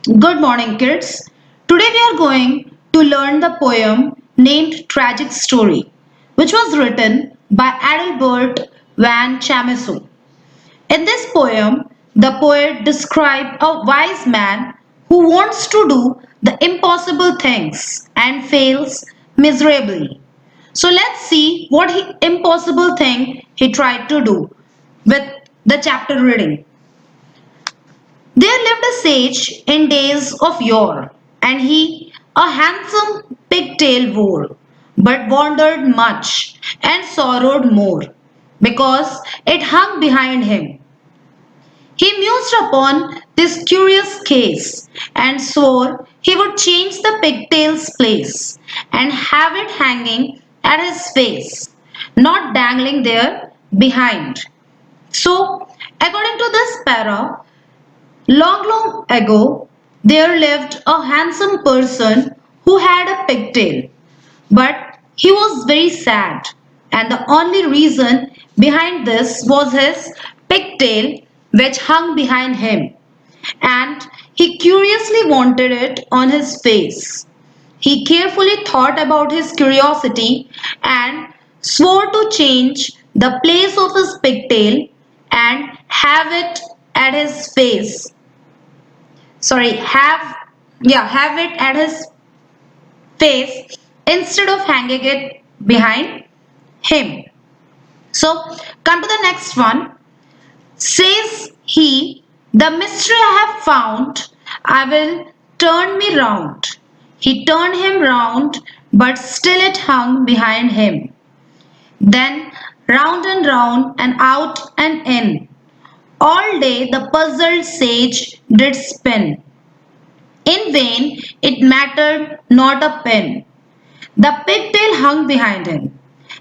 Good morning, kids. Today we are going to learn the poem named Tragic Story, which was written by Adalbert Van Chamisso. In this poem, the poet described a wise man who wants to do the impossible things and fails miserably. So let's see what impossible thing he tried to do with the chapter reading. There lived a sage in days of yore, and he a handsome pigtail wore, but wandered much and sorrowed more, because it hung behind him. He mused upon this curious case, and swore he would change the pigtail's place, and have it hanging at his face, not dangling there behind. So, according to this para, long, long ago, there lived a handsome person who had a pigtail, but he was very sad, and the only reason behind this was his pigtail, which hung behind him, and he curiously wanted it on his face. He carefully thought about his curiosity and swore to change the place of his pigtail and have it at his face sorry have it at his face instead of hanging it behind him. So come to the next one. Says he, the mystery I have found, I will turn me round. He turned him round, but still it hung behind him. Then round and out and in, all day the puzzled sage did spin. In vain, it mattered not a pin. The pigtail hung behind him,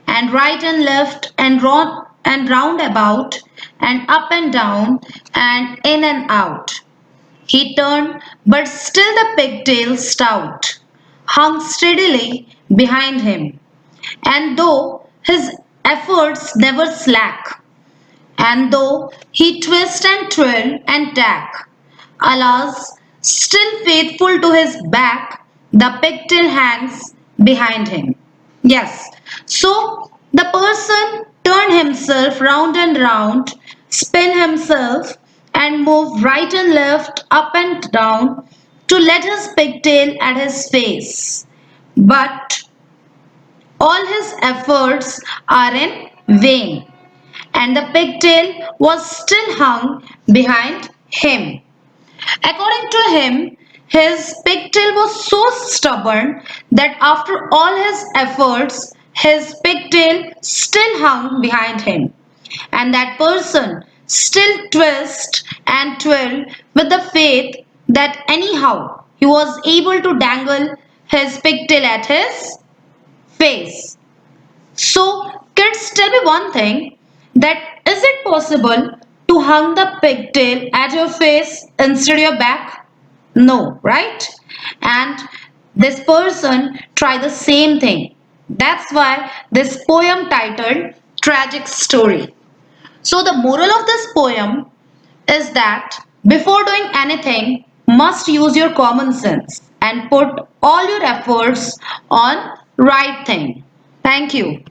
and right and left and round about, and up and down, and in and out. He turned, but still the pigtail stout hung steadily behind him, and though his efforts never slack, and though he twist and twirl and tack, alas, still faithful to his back, the pigtail hangs behind him. Yes, so the person turn himself round and round, spin himself, and move right and left, up and down, to let his pigtail at his face. But all his efforts are in vain, and the pigtail was still hung behind him. According to him, his pigtail was so stubborn that after all his efforts, his pigtail still hung behind him. And that person still twist and twirl with the faith that anyhow he was able to dangle his pigtail at his face. So, kids, tell me one thing, that is it possible to hang the pigtail at your face instead of your back? No, right? And this person tried the same thing. That's why this poem titled Tragic Story. So the moral of this poem is that before doing anything, must use your common sense and put all your efforts on right thing. Thank you.